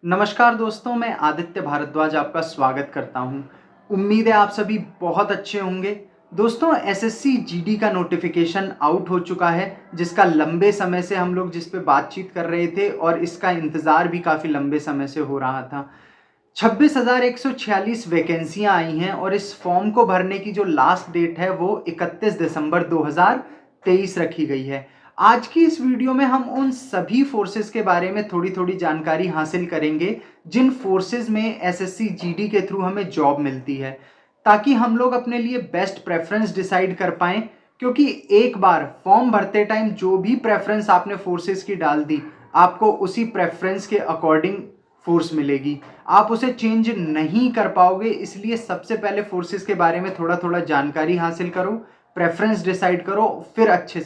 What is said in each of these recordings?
नमस्कार दोस्तों, मैं आदित्य भारद्वाज आपका स्वागत करता हूं। उम्मीद है आप सभी बहुत अच्छे होंगे। दोस्तों, एसएससी जीडी का नोटिफिकेशन आउट हो चुका है, जिसका लंबे समय से हम लोग जिस पे बातचीत कर रहे थे और इसका इंतज़ार भी काफ़ी लंबे समय से हो रहा था। 26,146 वैकेंसियां आई हैं और इस फॉर्म को भरने की जो लास्ट डेट है वो 31 दिसंबर 2023 रखी गई है। आज की इस वीडियो में हम उन सभी फोर्सेस के बारे में थोड़ी थोड़ी जानकारी हासिल करेंगे जिन फोर्सेस में एसएससी जीडी के थ्रू हमें जॉब मिलती है, ताकि हम लोग अपने लिए बेस्ट प्रेफरेंस डिसाइड कर पाएं। क्योंकि एक बार फॉर्म भरते टाइम जो भी प्रेफरेंस आपने फोर्सेस की डाल दी, आपको उसी प्रेफरेंस के अकॉर्डिंग फोर्स मिलेगी, आप उसे चेंज नहीं कर पाओगे। इसलिए सबसे पहले फोर्सेस के बारे में थोड़ा थोड़ा जानकारी हासिल करो, प्रेफरेंस डिसाइड करो, फिर अच्छे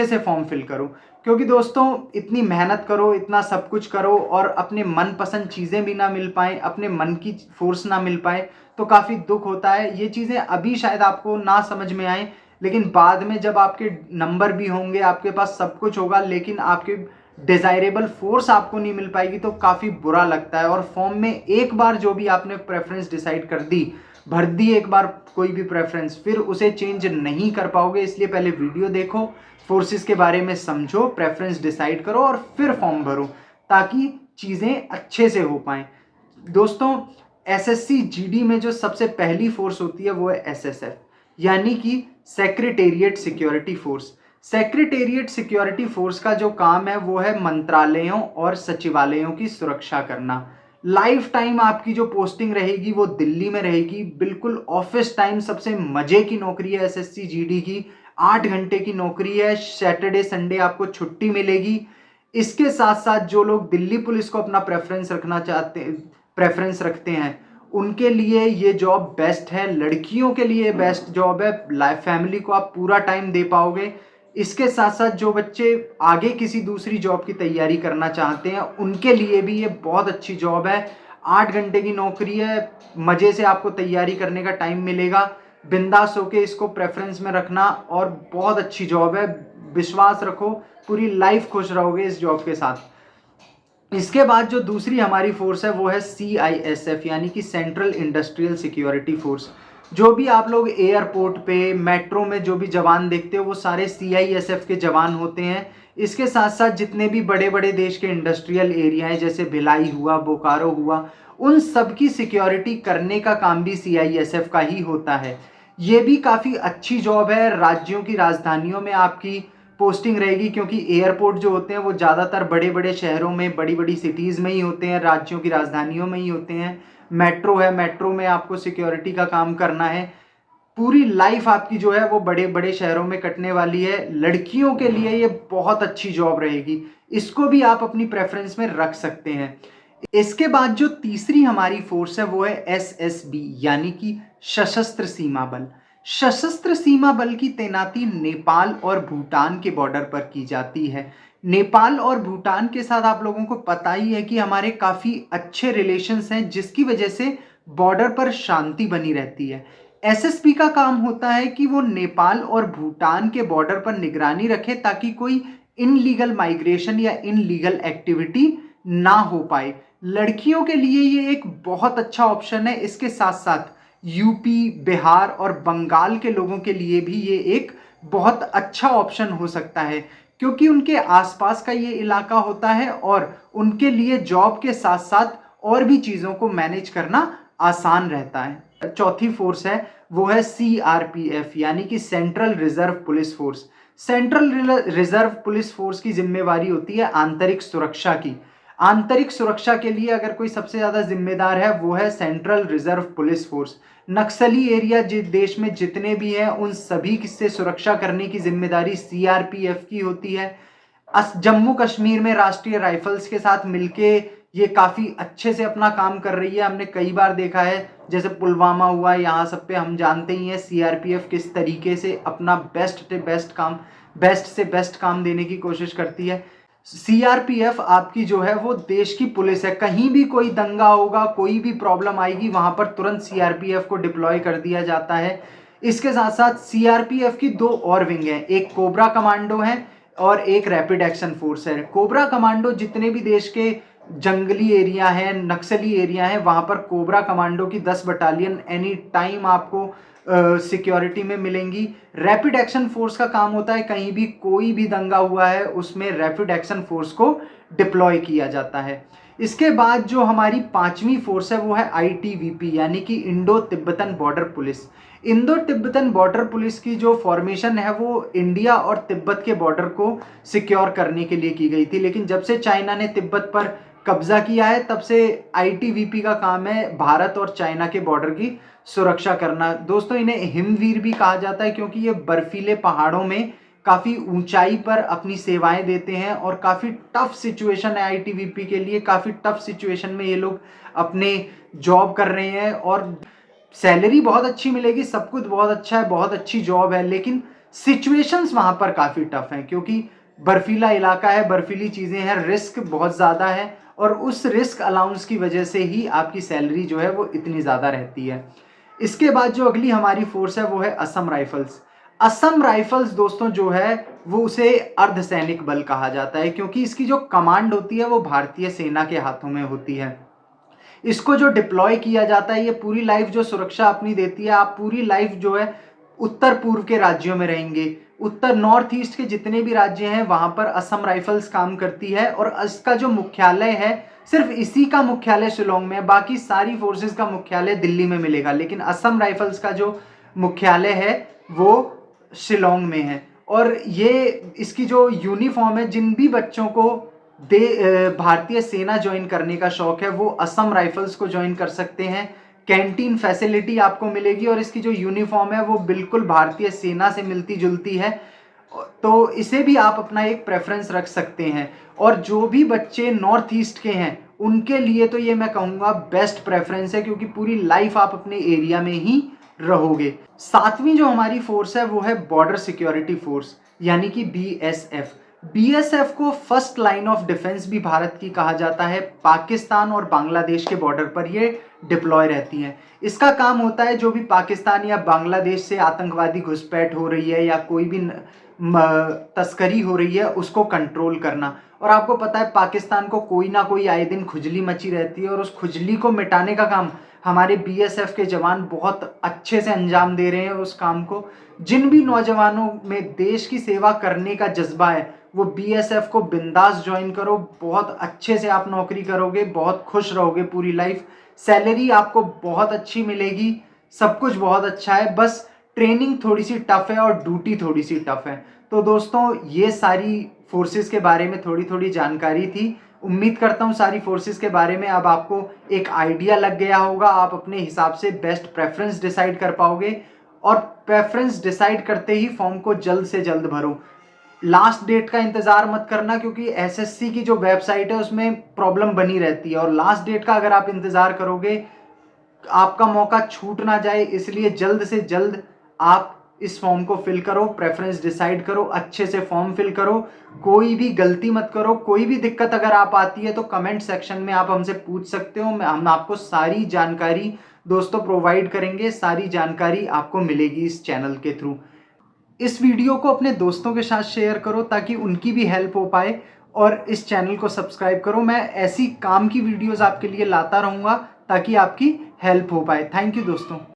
से फॉर्म फिल करो। क्योंकि दोस्तों, इतनी मेहनत करो, इतना सब कुछ करो और अपने मनपसंद चीज़ें भी ना मिल पाए, अपने मन की फोर्स ना मिल पाए, तो काफ़ी दुख होता है। ये चीज़ें अभी शायद आपको ना समझ में आए, लेकिन बाद में जब आपके नंबर भी होंगे, आपके पास सब कुछ होगा, लेकिन आपके डिजायरेबल फोर्स आपको नहीं मिल पाएगी, तो काफ़ी बुरा लगता है। और फॉर्म में एक बार जो भी आपने प्रेफरेंस डिसाइड कर दी, भर दी एक बार कोई भी प्रेफरेंस, फिर उसे चेंज नहीं कर पाओगे। इसलिए पहले वीडियो देखो, फोर्सेस के बारे में समझो, प्रेफरेंस डिसाइड करो और फिर फॉर्म भरो, ताकि चीज़ें अच्छे से हो पाएँ। दोस्तों, एसएससी जीडी में जो सबसे पहली फोर्स होती है वो है एसएसएफ, यानी कि secretariat security force. Secretariat security force का जो काम है वो है मंत्रालयों और सचिवालयों की सुरक्षा करना। लाइफ टाइम आपकी जो पोस्टिंग रहेगी वो दिल्ली में रहेगी, बिल्कुल ऑफिस टाइम। सबसे मजे की नौकरी है एसएससी जीडी की, 8 घंटे की नौकरी है, सैटरडे संडे आपको छुट्टी मिलेगी। इसके साथ साथ जो लोग दिल्ली पुलिस को अपना प्रेफरेंस रखते हैं, उनके लिए ये जॉब बेस्ट है। लड़कियों के लिए बेस्ट जॉब है, लाइफ फैमिली को आप पूरा टाइम दे पाओगे। इसके साथ साथ जो बच्चे आगे किसी दूसरी जॉब की तैयारी करना चाहते हैं, उनके लिए भी ये बहुत अच्छी जॉब है। 8 घंटे की नौकरी है, मज़े से आपको तैयारी करने का टाइम मिलेगा। बिंदास होके इसको प्रेफरेंस में रखना, और बहुत अच्छी जॉब है। विश्वास रखो, पूरी लाइफ खुश रहोगे इस जॉब के साथ। इसके बाद जो दूसरी हमारी फोर्स है वो है CISF, यानी कि सेंट्रल इंडस्ट्रियल सिक्योरिटी फोर्स। जो भी आप लोग एयरपोर्ट पे, मेट्रो में जो भी जवान देखते हो, वो सारे CISF के जवान होते हैं। इसके साथ साथ जितने भी बड़े बड़े देश के इंडस्ट्रियल एरिया हैं, जैसे भिलाई हुआ, बोकारो हुआ, उन सब की सिक्योरिटी करने का काम भी CISF का ही होता है। ये भी काफ़ी अच्छी जॉब है। राज्यों की राजधानियों में आपकी पोस्टिंग रहेगी, क्योंकि एयरपोर्ट जो होते हैं वो ज़्यादातर बड़े बड़े शहरों में, बड़ी बड़ी सिटीज़ में ही होते हैं, राज्यों की राजधानियों में ही होते हैं। मेट्रो है, मेट्रो में आपको सिक्योरिटी का काम करना है। पूरी लाइफ आपकी जो है वो बड़े बड़े शहरों में कटने वाली है। लड़कियों के लिए ये बहुत अच्छी जॉब रहेगी, इसको भी आप अपनी प्रेफरेंस में रख सकते हैं। इसके बाद जो तीसरी हमारी फोर्स है वो है SSB, यानी कि सशस्त्र सीमा बल। सशस्त्र सीमा बल की तैनाती नेपाल और भूटान के बॉर्डर पर की जाती है। नेपाल और भूटान के साथ आप लोगों को पता ही है कि हमारे काफ़ी अच्छे रिलेशंस हैं, जिसकी वजह से बॉर्डर पर शांति बनी रहती है। एसएसपी का काम होता है कि वो नेपाल और भूटान के बॉर्डर पर निगरानी रखे, ताकि कोई इनलीगल माइग्रेशन या इनलीगल एक्टिविटी ना हो पाए। लड़कियों के लिए ये एक बहुत अच्छा ऑप्शन है। इसके साथ साथ यूपी, बिहार और बंगाल के लोगों के लिए भी ये एक बहुत अच्छा ऑप्शन हो सकता है, क्योंकि उनके आसपास का ये इलाका होता है और उनके लिए जॉब के साथ साथ और भी चीज़ों को मैनेज करना आसान रहता है। चौथी फोर्स है वो है CRPF, यानी कि central reserve police force. Central reserve police force की जिम्मेवारी होती है आंतरिक सुरक्षा की। आंतरिक सुरक्षा के लिए अगर कोई सबसे ज्यादा जिम्मेदार है वो है सेंट्रल रिजर्व पुलिस फोर्स। नक्सली एरिया देश में जितने भी हैं, उन सभी से सुरक्षा करने की जिम्मेदारी CRPF की होती है। जम्मू कश्मीर में राष्ट्रीय राइफल्स के साथ मिलके ये काफी अच्छे से अपना काम कर रही है। हमने कई बार देखा है, जैसे पुलवामा हुआ, यहाँ सब पे हम जानते ही हैं CRPF किस तरीके से अपना बेस्ट से बेस्ट काम देने की कोशिश करती है। CRPF आपकी जो है वो देश की पुलिस है। कहीं भी कोई दंगा होगा, कोई भी प्रॉब्लम आएगी, वहां पर तुरंत CRPF को डिप्लॉय कर दिया जाता है। इसके साथ साथ CRPF की दो और विंग हैं, एक कोबरा कमांडो है और एक रैपिड एक्शन फोर्स है। कोबरा कमांडो जितने भी देश के जंगली एरिया हैं, नक्सली एरिया हैं, वहाँ पर कोबरा कमांडो की 10 बटालियन एनी टाइम आपको सिक्योरिटी में मिलेंगी। रैपिड एक्शन फोर्स का काम होता है कहीं भी कोई भी दंगा हुआ है उसमें रैपिड एक्शन फोर्स को डिप्लॉय किया जाता है। इसके बाद जो हमारी 5वीं फोर्स है वो है ITBP यानी कि Indo Tibetan border police. Indo Tibetan border police की जो फॉर्मेशन है वो इंडिया और तिब्बत के बॉर्डर को सिक्योर करने के लिए की गई थी, लेकिन जब से चाइना ने तिब्बत पर कब्जा किया है तब से ITBP का काम है भारत और चाइना के बॉर्डर की सुरक्षा करना। दोस्तों इन्हें हिमवीर भी कहा जाता है क्योंकि ये बर्फीले पहाड़ों में काफ़ी ऊंचाई पर अपनी सेवाएं देते हैं और काफ़ी टफ सिचुएशन है ITBP के लिए। काफ़ी टफ सिचुएशन में ये लोग अपने जॉब कर रहे हैं और सैलरी बहुत अच्छी मिलेगी, सब कुछ बहुत अच्छा है, बहुत अच्छी जॉब है, लेकिन सिचुएशंस वहाँ पर काफ़ी टफ हैं क्योंकि बर्फीला इलाका है, बर्फीली चीज़ें हैं, रिस्क बहुत ज़्यादा है और उस रिस्क अलाउंस की वजह से ही आपकी सैलरी जो है वो इतनी ज़्यादा रहती है। इसके बाद जो अगली हमारी फोर्स है वो है असम राइफल्स। असम राइफल्स दोस्तों जो है वो उसे अर्धसैनिक बल कहा जाता है क्योंकि इसकी जो कमांड होती है वो भारतीय सेना के हाथों में होती है। इसको जो डिप्लॉय किया जाता है ये पूरी लाइफ जो सुरक्षा अपनी देती है, आप पूरी लाइफ जो है उत्तर पूर्व के राज्यों में रहेंगे। उत्तर नॉर्थ ईस्ट के जितने भी राज्य हैं वहां पर असम राइफल्स काम करती है और इसका जो मुख्यालय है सिर्फ इसी का मुख्यालय शिलोंग में है, बाकी सारी फोर्सेस का मुख्यालय दिल्ली में मिलेगा, लेकिन असम राइफल्स का जो मुख्यालय है वो शिलोंग में है। और ये इसकी जो यूनिफॉर्म है, जिन भी बच्चों को भारतीय सेना ज्वाइन करने का शौक है वो असम राइफल्स को ज्वाइन कर सकते हैं। कैंटीन फैसिलिटी आपको मिलेगी और इसकी जो यूनिफॉर्म है वो बिल्कुल भारतीय सेना से मिलती जुलती है, तो इसे भी आप अपना एक प्रेफरेंस रख सकते हैं। और जो भी बच्चे नॉर्थ ईस्ट के हैं उनके लिए तो ये मैं कहूँगा बेस्ट प्रेफरेंस है क्योंकि पूरी लाइफ आप अपने एरिया में ही रहोगे। 7वीं जो हमारी फोर्स है वो है बॉर्डर सिक्योरिटी फोर्स यानी कि BSF। BSF को फर्स्ट लाइन ऑफ डिफेंस भी भारत की कहा जाता है। पाकिस्तान और बांग्लादेश के बॉर्डर पर ये डिप्लॉय रहती हैं। इसका काम होता है जो भी पाकिस्तान या बांग्लादेश से आतंकवादी घुसपैठ हो रही है या कोई भी तस्करी हो रही है उसको कंट्रोल करना। और आपको पता है पाकिस्तान को कोई ना कोई आए दिन खुजली मची रहती है और उस खुजली को मिटाने का काम हमारे BSF के जवान बहुत अच्छे से अंजाम दे रहे हैं उस काम को। जिन भी नौजवानों में देश की सेवा करने का जज्बा है वो BSF को बिंदास ज्वाइन करो, बहुत अच्छे से आप नौकरी करोगे, बहुत खुश रहोगे पूरी लाइफ, सैलरी आपको बहुत अच्छी मिलेगी, सब कुछ बहुत अच्छा है, बस ट्रेनिंग थोड़ी सी टफ है और ड्यूटी थोड़ी सी टफ है। तो दोस्तों ये सारी फोर्सेस के बारे में थोड़ी थोड़ी जानकारी थी। उम्मीद करता हूँ सारी फोर्सेस के बारे में अब आपको एक आइडिया लग गया होगा, आप अपने हिसाब से बेस्ट प्रेफरेंस डिसाइड कर पाओगे और प्रेफरेंस डिसाइड करते ही फॉर्म को जल्द से जल्द भरो। लास्ट डेट का इंतजार मत करना क्योंकि SSC की जो वेबसाइट है उसमें प्रॉब्लम बनी रहती है और लास्ट डेट का अगर आप इंतजार करोगे आपका मौका छूट ना जाए, इसलिए जल्द से जल्द आप इस फॉर्म को फिल करो, प्रेफरेंस डिसाइड करो, अच्छे से फॉर्म फिल करो, कोई भी गलती मत करो। कोई भी दिक्कत अगर आप आती है तो कमेंट सेक्शन में आप हमसे पूछ सकते हो, हम आपको सारी जानकारी दोस्तों प्रोवाइड करेंगे, सारी जानकारी आपको मिलेगी इस चैनल के थ्रू। इस वीडियो को अपने दोस्तों के साथ शेयर करो ताकि उनकी भी हेल्प हो पाए और इस चैनल को सब्सक्राइब करो। मैं ऐसी काम की वीडियोस आपके लिए लाता रहूँगा ताकि आपकी हेल्प हो पाए। थैंक यू दोस्तों।